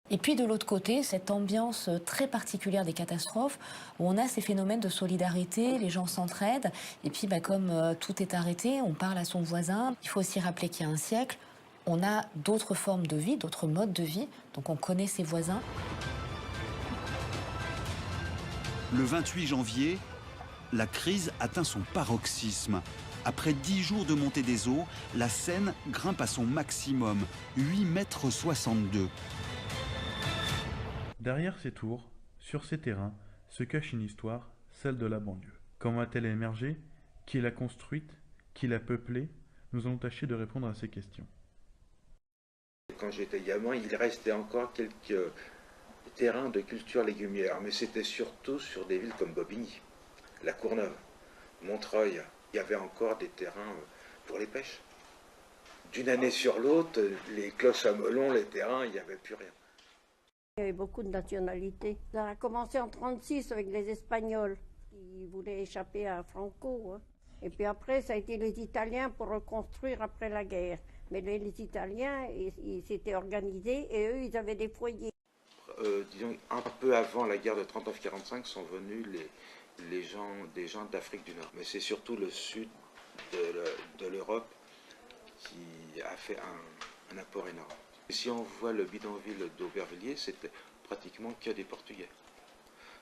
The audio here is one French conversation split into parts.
Et puis de l'autre côté, cette ambiance très particulière des catastrophes, où on a ces phénomènes de solidarité, les gens s'entraident, et puis comme tout est arrêté, on parle à son voisin. Il faut aussi rappeler qu'il y a un siècle, on a d'autres formes de vie, d'autres modes de vie, donc on connaît ses voisins. Le 28 janvier, la crise atteint son paroxysme. Après 10 jours de montée des eaux, la Seine grimpe à son maximum, 8,62 m. Derrière ces tours, sur ces terrains, se cache une histoire, celle de la banlieue. Comment a-t-elle émergé? Qui l'a construite? Qui l'a peuplée? Nous allons tâcher de répondre à ces questions. Quand j'étais gamin, il restait encore quelques terrains de culture légumière, mais c'était surtout sur des villes comme Bobigny, La Courneuve, Montreuil. Il y avait encore des terrains pour les pêches. D'une année sur l'autre, les cloches à melon, les terrains, il n'y avait plus rien. Il y avait beaucoup de nationalités. Ça a commencé en 1936 avec les Espagnols qui voulaient échapper à Franco. Et puis après, ça a été les Italiens pour reconstruire après la guerre. Mais les Italiens, ils s'étaient organisés et eux, ils avaient des foyers. Disons, un peu avant la guerre de 39-45 sont venus des gens d'Afrique du Nord. Mais c'est surtout le sud de l'Europe qui a fait un apport énorme. Et si on voit le bidonville d'Aubervilliers, c'était pratiquement que des Portugais.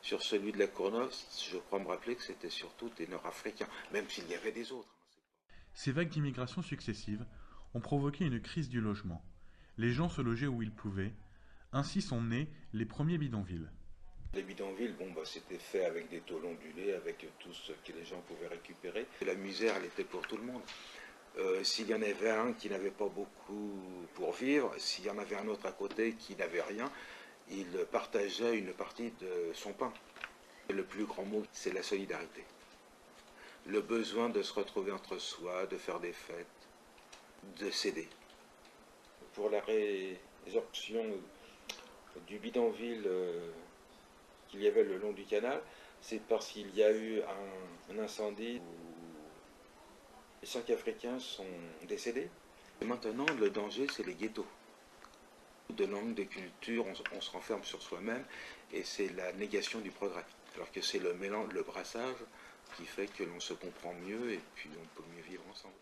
Sur celui de la Courneuve, je crois me rappeler que c'était surtout des Nord-Africains, même s'il y avait des autres. Ces vagues d'immigration successives ont provoqué une crise du logement. Les gens se logeaient où ils pouvaient. Ainsi sont nés les premiers bidonvilles. Les bidonvilles, c'était fait avec des tôles ondulées, avec tout ce que les gens pouvaient récupérer. Et la misère, elle était pour tout le monde. S'il y en avait un qui n'avait pas beaucoup pour vivre, s'il y en avait un autre à côté qui n'avait rien, il partageait une partie de son pain. Le plus grand mot, c'est la solidarité. Le besoin de se retrouver entre soi, de faire des fêtes, de s'aider. Pour la résorption du bidonville qu'il y avait le long du canal, c'est parce qu'il y a eu un incendie où les 5 Africains sont décédés. Et maintenant, le danger, c'est les ghettos. De langue, de culture, on se renferme sur soi-même et c'est la négation du progrès. Alors que c'est le mélange, le brassage qui fait que l'on se comprend mieux et puis on peut mieux vivre ensemble.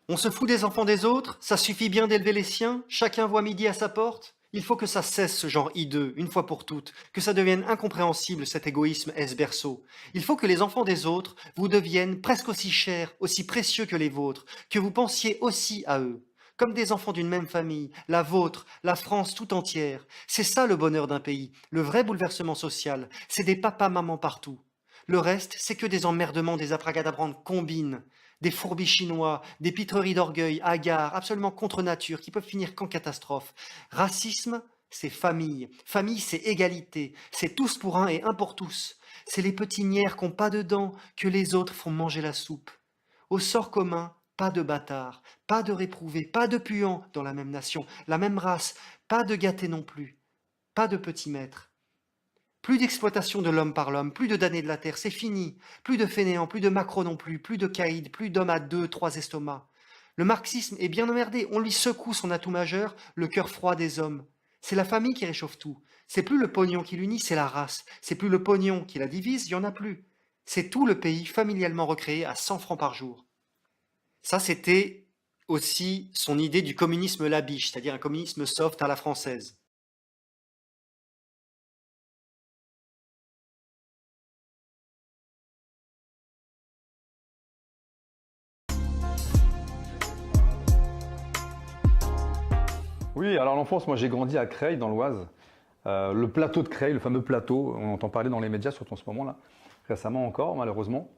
On se fout des enfants des autres, ça suffit bien d'élever les siens, chacun voit midi à sa porte. Il faut que ça cesse ce genre hideux, une fois pour toutes, que ça devienne incompréhensible cet égoïsme berceau. Il faut que les enfants des autres vous deviennent presque aussi chers, aussi précieux que les vôtres, que vous pensiez aussi à eux. Comme des enfants d'une même famille, la vôtre, la France tout entière. C'est ça le bonheur d'un pays, le vrai bouleversement social, c'est des papas-mamans partout. Le reste, c'est que des emmerdements, des abracadabrantes de combines, des fourbis chinois, des pitreries d'orgueil, hagards, absolument contre nature, qui peuvent finir qu'en catastrophe. Racisme, c'est famille. Famille, c'est égalité. C'est tous pour un et un pour tous. C'est les petits nières qui n'ont pas de dents que les autres font manger la soupe. Au sort commun, pas de bâtards, pas de réprouvés, pas de puants dans la même nation, la même race, pas de gâtés non plus, pas de petits maîtres. Plus d'exploitation de l'homme par l'homme, plus de damnés de la terre, c'est fini. Plus de fainéants, plus de Macron non plus, plus de caïds, plus d'hommes à 2, 3 estomacs. Le marxisme est bien emmerdé, on lui secoue son atout majeur, le cœur froid des hommes. C'est la famille qui réchauffe tout. C'est plus le pognon qui l'unit, c'est la race. C'est plus le pognon qui la divise, il y en a plus. C'est tout le pays familialement recréé à 100 francs par jour. Ça, c'était aussi son idée du communisme labiche, c'est-à-dire un communisme soft à la française. Oui, alors l'enfance, moi j'ai grandi à Creil, dans l'Oise. Le plateau de Creil, le fameux plateau, on entend parler dans les médias, surtout en ce moment-là, récemment encore, malheureusement.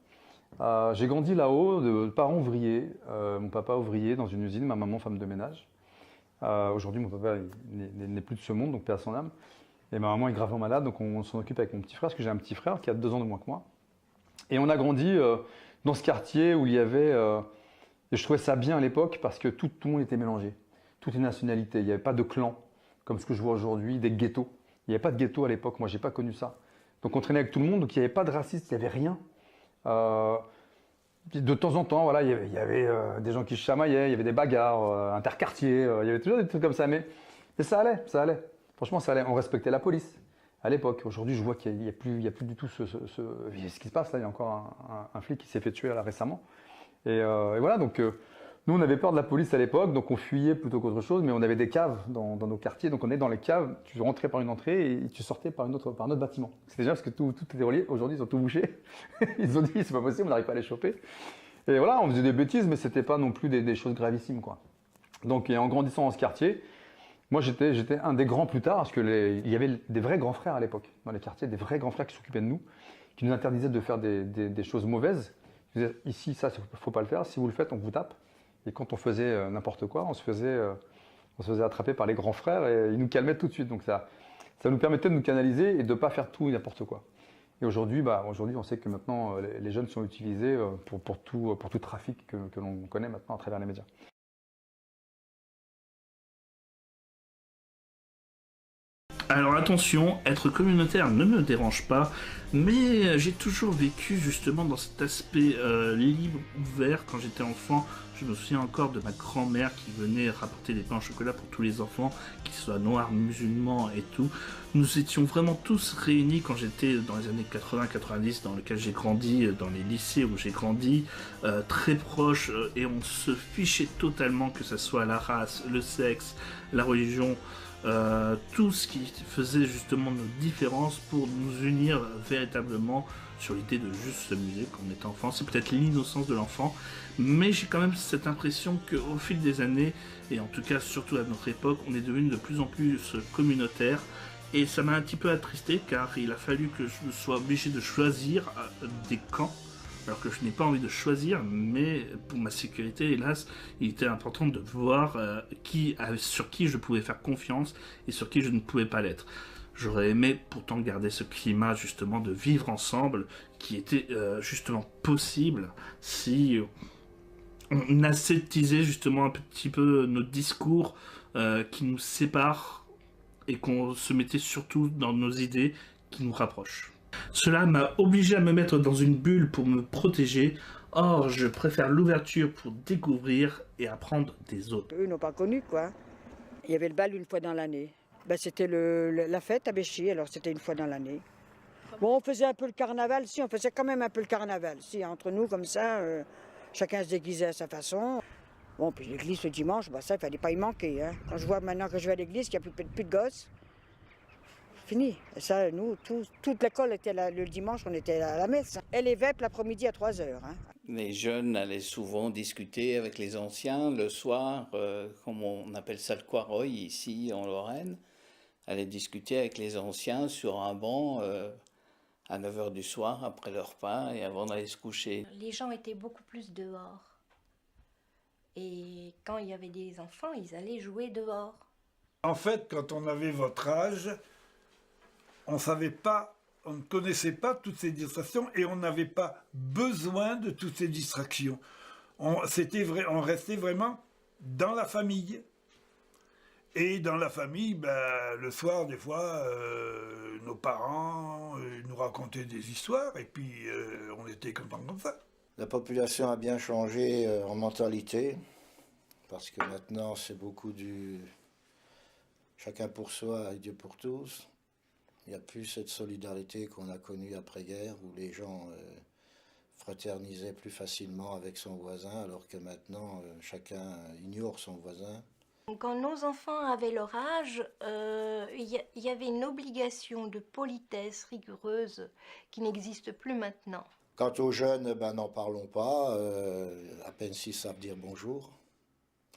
J'ai grandi là-haut, de parents ouvriers, mon papa ouvrier dans une usine, ma maman femme de ménage. Aujourd'hui, mon papa n'est plus de ce monde, donc paix à son âme. Et ma maman est gravement malade, donc on s'en occupe avec mon petit frère, parce que j'ai un petit frère qui a 2 ans de moins que moi. Et on a grandi dans ce quartier où il y avait... et je trouvais ça bien à l'époque, parce que tout le monde était mélangé. Toutes les nationalités, il n'y avait pas de clan, comme ce que je vois aujourd'hui, des ghettos. Il n'y avait pas de ghetto à l'époque, moi j'ai pas connu ça. Donc on traînait avec tout le monde, donc il n'y avait pas de racisme, il n'y avait rien. De temps en temps, voilà, il y avait des gens qui se chamaillaient, il y avait des bagarres interquartiers, il y avait toujours des trucs comme ça, mais ça allait, ça allait. Franchement, ça allait. On respectait la police à l'époque. Aujourd'hui, je vois qu'il n'y a plus du tout ce qui se passe là. Il y a encore un flic qui s'est fait tuer là récemment. Et voilà, donc nous, on avait peur de la police à l'époque, donc on fuyait plutôt qu'autre chose, mais on avait des caves dans nos quartiers, donc on est dans les caves, tu rentrais par une entrée et tu sortais par un autre bâtiment. C'était déjà parce que tout était relié. Aujourd'hui, ils ont tout bouché. Ils ont dit, c'est pas possible, on n'arrive pas à les choper. Et voilà, on faisait des bêtises, mais c'était pas non plus des choses gravissimes, quoi. Donc, et en grandissant dans ce quartier, moi, j'étais un des grands plus tard, parce il y avait des vrais grands frères à l'époque, dans les quartiers, des vrais grands frères qui s'occupaient de nous, qui nous interdisaient de faire des choses mauvaises. Ils disaient, ici, ça, il faut pas le faire. Si vous le faites, on vous tape. Et quand on faisait n'importe quoi, on se faisait attraper par les grands frères et ils nous calmaient tout de suite. Donc ça nous permettait de nous canaliser et de ne pas faire tout et n'importe quoi. Et aujourd'hui, on sait que maintenant, les jeunes sont utilisés pour tout trafic que l'on connaît maintenant à travers les médias. Alors attention, être communautaire ne me dérange pas, mais j'ai toujours vécu justement dans cet aspect libre, ouvert. Quand j'étais enfant, je me souviens encore de ma grand-mère qui venait rapporter des pains au chocolat pour tous les enfants, qu'ils soient noirs, musulmans et tout. Nous étions vraiment tous réunis quand j'étais dans les années 80-90, dans lequel j'ai grandi, dans les lycées où j'ai grandi, très proches, et on se fichait totalement, que ce soit la race, le sexe, la religion, tout ce qui faisait justement nos différences pour nous unir véritablement sur l'idée de juste s'amuser quand on était enfant. C'est peut-être l'innocence de l'enfant, mais j'ai quand même cette impression qu'au fil des années, et en tout cas surtout à notre époque, on est devenu de plus en plus communautaire, et ça m'a un petit peu attristé car il a fallu que je sois obligé de choisir des camps, alors que je n'ai pas envie de choisir, mais pour ma sécurité, hélas, il était important de voir sur qui je pouvais faire confiance et sur qui je ne pouvais pas l'être. J'aurais aimé pourtant garder ce climat justement de vivre ensemble qui était justement possible si on aseptisait justement un petit peu nos discours qui nous séparent et qu'on se mettait surtout dans nos idées qui nous rapprochent. Cela m'a obligé à me mettre dans une bulle pour me protéger. Or, je préfère l'ouverture pour découvrir et apprendre des autres. Eux n'ont pas connu, quoi. Il y avait le bal une fois dans l'année. C'était la fête à Béchy, alors c'était une fois dans l'année. Bon, on faisait un peu le carnaval, si, on faisait quand même un peu le carnaval. Si, entre nous, comme ça, chacun se déguisait à sa façon. Bon, puis l'église le dimanche, ça, il fallait pas y manquer. Hein. Quand je vois maintenant que je vais à l'église, qu'il n'y a plus de gosses, fini. Et ça, nous, toute l'école était là, le dimanche, on était à la messe. Et les vêpres l'après-midi à 3h. Hein. Les jeunes allaient souvent discuter avec les anciens le soir, comme on appelle ça le quaroy ici en Lorraine, allaient discuter avec les anciens sur un banc à 9h du soir après leur repas et avant d'aller se coucher. Les gens étaient beaucoup plus dehors. Et quand il y avait des enfants, ils allaient jouer dehors. En fait, quand on avait votre âge, on savait pas, on ne connaissait pas toutes ces distractions et on n'avait pas besoin de toutes ces distractions. On restait vraiment dans la famille. Et dans la famille, le soir, des fois, nos parents nous racontaient des histoires et puis on était contents comme ça. La population a bien changé en mentalité, parce que maintenant c'est beaucoup du chacun pour soi et Dieu pour tous. Il n'y a plus cette solidarité qu'on a connue après-guerre, où les gens fraternisaient plus facilement avec son voisin, alors que maintenant chacun ignore son voisin. Quand nos enfants avaient leur âge, il y avait une obligation de politesse rigoureuse qui n'existe plus maintenant. Quant aux jeunes, n'en parlons pas, à peine s'ils savent dire bonjour.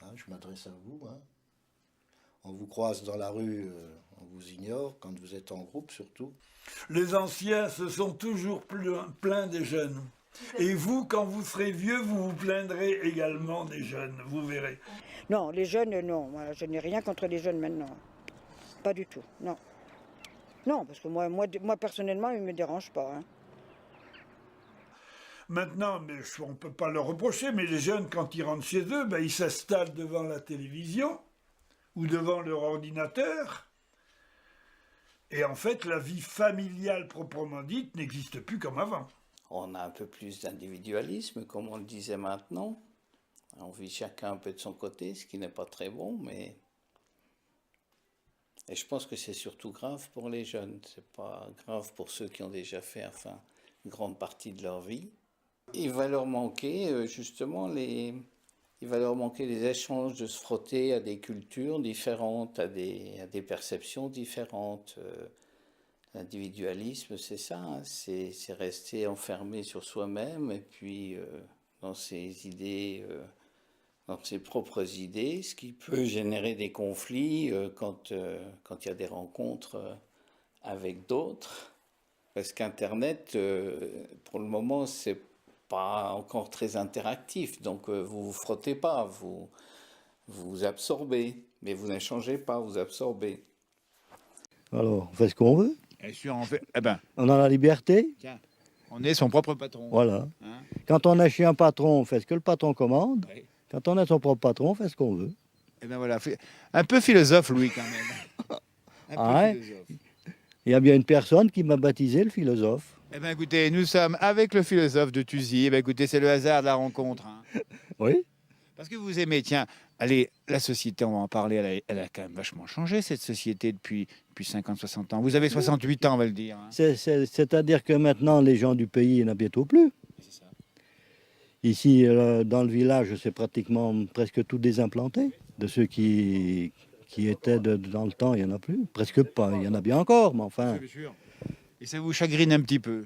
Hein, je m'adresse à vous. Hein. On vous croise dans la rue, on vous ignore, quand vous êtes en groupe surtout. Les anciens se sont toujours plaints des jeunes. Et vous, quand vous serez vieux, vous vous plaindrez également des jeunes, vous verrez. Non, les jeunes, non. Moi, je n'ai rien contre les jeunes maintenant. Pas du tout, non. Non, parce que moi personnellement, ils ne me dérangent pas. Hein. Maintenant, mais on ne peut pas leur reprocher, mais les jeunes, quand ils rentrent chez eux, ils s'installent devant la télévision ou devant leur ordinateur. Et en fait, la vie familiale proprement dite n'existe plus comme avant. On a un peu plus d'individualisme, comme on le disait maintenant. On vit chacun un peu de son côté, ce qui n'est pas très bon, mais... Et je pense que c'est surtout grave pour les jeunes. C'est pas grave pour ceux qui ont déjà fait, enfin, une grande partie de leur vie. Il va leur manquer, justement, il va leur manquer les échanges, de se frotter à des cultures différentes, à des perceptions différentes. L'individualisme, c'est ça, hein, c'est rester enfermé sur soi-même et puis dans ses idées, dans ses propres idées, ce qui peut générer des conflits quand il y a des rencontres avec d'autres. Parce qu'Internet, pour le moment, c'est pas encore très interactif, donc vous vous frottez pas, vous absorbez, mais vous n'échangez pas, vous absorbez. Alors, on fait ce qu'on veut. Bien sûr, on a la liberté. Tiens, on est son propre patron. Voilà. Hein? Quand on est chez un patron, on fait ce que le patron commande. Oui. Quand on est son propre patron, on fait ce qu'on veut. Et ben voilà, un peu philosophe, Louis, quand même. Un peu philosophe. Il y a bien une personne qui m'a baptisé le philosophe. Eh bien, écoutez, nous sommes avec le philosophe de Thuzy. Eh bien, écoutez, c'est le hasard de la rencontre. Hein. Oui. Parce que vous aimez, tiens, allez, la société, on va en parler, elle a quand même vachement changé, cette société, depuis 50-60 ans. Vous avez 68 ans, on va le dire. Hein. C'est-à-dire que maintenant, les gens du pays, il n'y en a bientôt plus. C'est ça. Ici, dans le village, c'est pratiquement presque tout désimplanté. De ceux qui étaient dans le temps, il n'y en a plus. Presque pas. Il y en a bien encore, mais enfin... Bien sûr. Et ça vous chagrine un petit peu?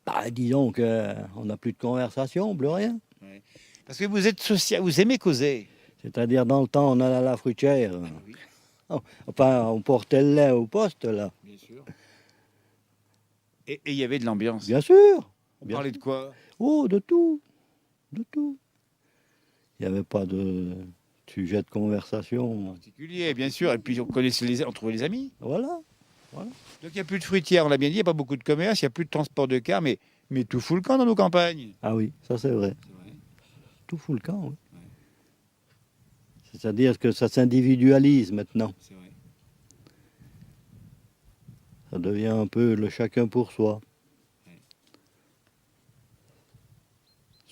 Bah, disons qu'on n'a plus de conversation, plus rien. Ouais. Parce que vous êtes social, vous aimez causer. C'est-à-dire, dans le temps, on allait à la fruitière. Oui. Enfin, on portait le lait au poste, là. Bien sûr. Et il y avait de l'ambiance. Bien sûr. On parlait de quoi? Oh, de tout. De tout. Il n'y avait pas de sujet de conversation. Particulier, bien sûr. Et puis, on trouvait les amis. Voilà. Donc, il n'y a plus de fruitière, on l'a bien dit. Il n'y a pas beaucoup de commerce, il n'y a plus de transport de cars, mais tout fout le camp dans nos campagnes. Ah oui, ça c'est vrai. Tout fout le camp, oui. Ouais. C'est-à-dire que ça s'individualise maintenant. C'est vrai. Ça devient un peu le chacun pour soi. Ouais.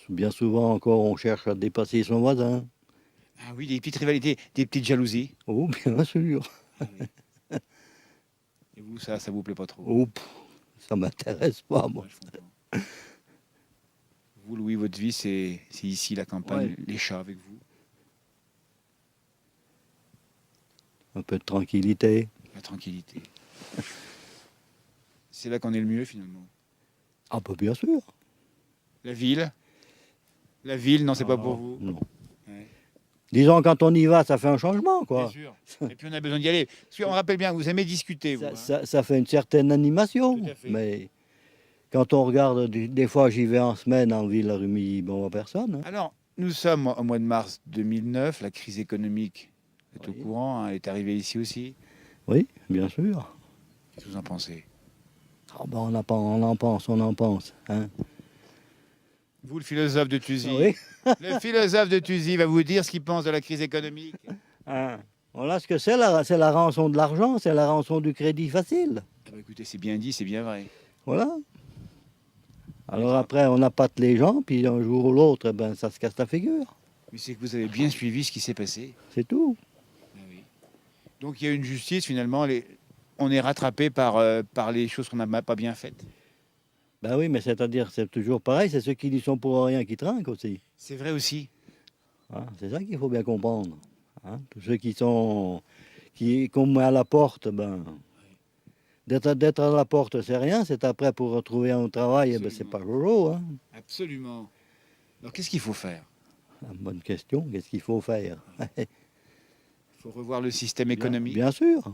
Bien souvent encore, on cherche à dépasser son voisin. Ah oui, des petites rivalités, des petites jalousies. Oh, bien sûr. Ah oui. Et vous, ça vous plaît pas trop? Oh, ça m'intéresse pas, moi. Ouais, vous, Louis, votre vie, c'est ici, la campagne, ouais. Les chats avec vous? Un peu de tranquillité. La tranquillité. C'est là qu'on est le mieux, finalement. Ah, bah bien sûr. La ville? La ville, non, c'est pas pour vous? Non. Ouais. Disons, quand on y va, ça fait un changement, quoi. Bien sûr. Et puis on a besoin d'y aller. Parce qu'on rappelle bien, vous aimez discuter, vous. Ça fait une certaine animation. Tout à fait. Mais quand on regarde, des fois, j'y vais en semaine en ville, Rumi, bon, personne. Hein. Alors, nous sommes au mois de mars 2009. La crise économique est au courant. Hein, elle est arrivée ici aussi. Oui, bien sûr. Qu'est-ce que vous en pensez? Oh, ben, on en pense. Hein. Vous, le philosophe de Thuzy, oui. Le philosophe de Thuzy va vous dire ce qu'il pense de la crise économique. Voilà ce que c'est la rançon de l'argent, c'est la rançon du crédit facile. Ah bah écoutez, c'est bien dit, c'est bien vrai. Voilà. Alors après, on appâte les gens, puis un jour ou l'autre, ben, ça se casse la figure. Mais c'est que vous avez bien suivi ce qui s'est passé. C'est tout. Ah oui. Donc il y a une justice, finalement, on est rattrapé par les choses qu'on n'a pas bien faites. Ben oui, mais c'est-à-dire, c'est toujours pareil, c'est ceux qui n'y sont pour rien qui trinquent aussi. C'est vrai aussi. Hein, c'est ça qu'il faut bien comprendre. Hein, tous ceux qu'on met à la porte, ben, d'être à la porte, c'est rien, c'est après pour retrouver un travail, ben, c'est pas jojo. Hein. Absolument. Alors qu'est-ce qu'il faut faire? Bonne question, qu'est-ce qu'il faut faire? Il faut revoir le système économique. Bien sûr.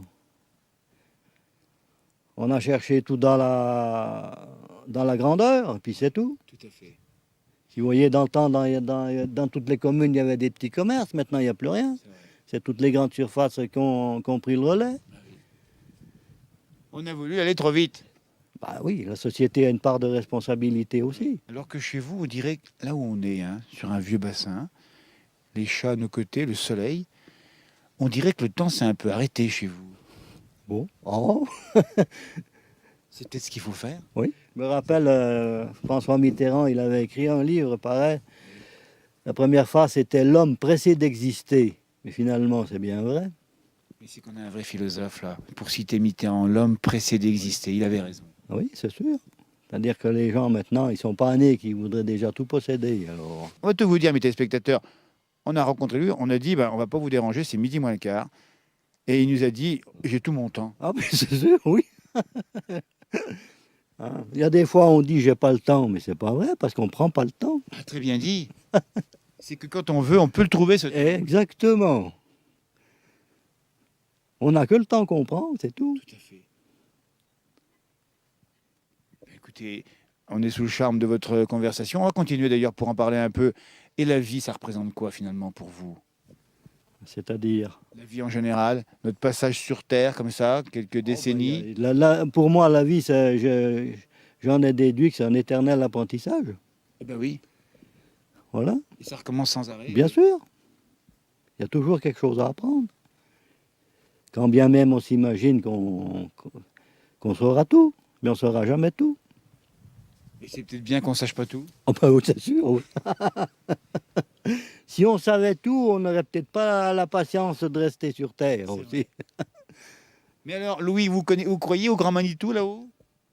On a cherché tout dans la grandeur, puis c'est tout. Tout à fait. Si vous voyez, dans le temps, dans toutes les communes, il y avait des petits commerces. Maintenant, il n'y a plus rien. C'est toutes les grandes surfaces qui ont pris le relais. Ah oui. On a voulu aller trop vite. Bah oui, la société a une part de responsabilité aussi. Alors que chez vous, on dirait, là où on est, hein, sur un vieux bassin, les chats à nos côtés, le soleil, on dirait que le temps s'est un peu arrêté chez vous. Bon, oh. C'est peut-être ce qu'il faut faire. Oui. Je me rappelle, François Mitterrand, il avait écrit un livre, pareil. La première phrase, c'était « L'homme pressé d'exister ». Mais finalement, c'est bien vrai. Mais c'est qu'on a un vrai philosophe, là. Pour citer Mitterrand, l'homme pressé d'exister. Il avait raison. Oui, c'est sûr. C'est-à-dire que les gens, maintenant, ils ne sont pas nés qui voudraient déjà tout posséder. Alors... On va tout vous dire, mes téléspectateurs. On a rencontré lui, on a dit, on ne va pas vous déranger, c'est midi moins le quart. Et il nous a dit, j'ai tout mon temps. Ah, mais c'est sûr, oui. Il y a des fois, on dit, j'ai pas le temps, mais c'est pas vrai, parce qu'on prend pas le temps. Ah, très bien dit. C'est que quand on veut, on peut le trouver, ce temps. Exactement. On n'a que le temps qu'on prend, c'est tout. Tout à fait. Écoutez, on est sous le charme de votre conversation. On va continuer d'ailleurs pour en parler un peu. Et la vie, ça représente quoi finalement pour vous? C'est-à-dire? La vie en général, notre passage sur Terre comme ça, quelques décennies. Pour moi, la vie, j'en ai déduit que c'est un éternel apprentissage. Eh ben oui. Voilà. Et ça recommence sans arrêt. Bien sûr. Il y a toujours quelque chose à apprendre. Quand bien même on s'imagine qu'on saura tout, mais on ne saura jamais tout. Et c'est peut-être bien qu'on ne sache pas tout. Oh ben oui, c'est sûr. Oui. Si on savait tout, on n'aurait peut-être pas la patience de rester sur Terre aussi. Mais alors, Louis, vous croyez au Grand Manitou là-haut?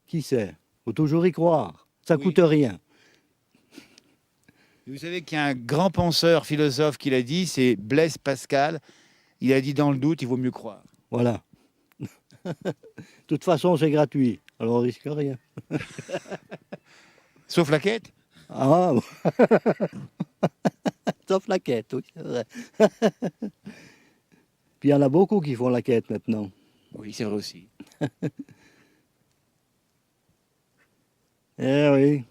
Qui sait? Faut toujours y croire. Ça coûte rien. Vous savez qu'il y a un grand penseur, philosophe qui l'a dit, c'est Blaise Pascal. Il a dit dans le doute, il vaut mieux croire. Voilà. De toute façon, c'est gratuit. Alors on risque rien. Sauf la quête? Ah, sauf la quête, oui, c'est vrai. Puis il y en a beaucoup qui font la quête maintenant. Oui, c'est vrai aussi. Eh oui.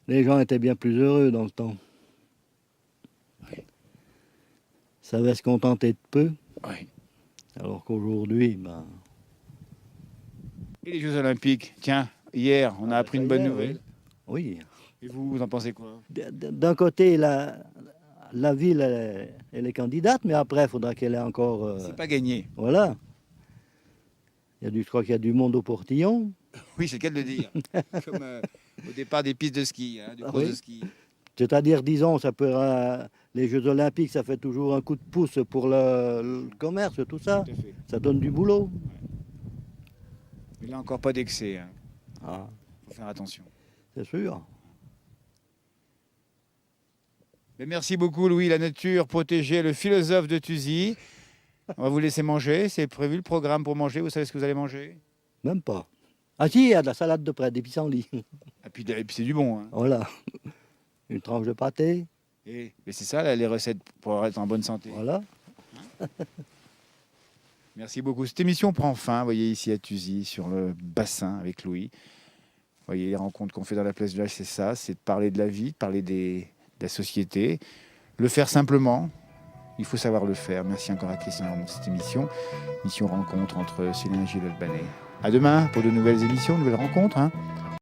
Les gens étaient bien plus heureux dans le temps. Oui. Ils savaient se contenter de peu. Oui. Alors qu'aujourd'hui, Et les Jeux Olympiques? Tiens, hier, on a appris une bonne nouvelle. Oui. Et vous en pensez quoi? D'un côté, la ville, elle est candidate, mais après, il faudra qu'elle ait encore... C'est pas gagné. Voilà. Je crois qu'il y a du monde au portillon. Oui, c'est le cas de le dire. Comme au départ des pistes de ski, du cross de ski. C'est-à-dire, disons, ça peut, les Jeux Olympiques, ça fait toujours un coup de pouce pour le commerce, tout ça. Tout à fait. Ça donne du boulot. Mais là, encore pas d'excès. Ah. Faut faire attention. C'est sûr. Mais merci beaucoup, Louis. La nature protégée, le philosophe de Thuzy. On va vous laisser manger. C'est prévu le programme pour manger. Vous savez ce que vous allez manger? Même pas. Ah si, il y a de la salade de près, des pissenlits. Et puis c'est du bon. Voilà. Une tranche de pâté. Mais c'est ça, là, les recettes pour être en bonne santé. Voilà. Merci beaucoup. Cette émission prend fin, vous voyez, ici à Thuzy, sur le bassin avec Louis. Vous voyez, les rencontres qu'on fait dans la place du village, c'est ça, c'est de parler de la vie, de parler de la société. Le faire simplement, il faut savoir le faire. Merci encore à Christian pour cette émission. Mission rencontre entre Céline et Gilles Albanais. À demain pour de nouvelles émissions, de nouvelles rencontres.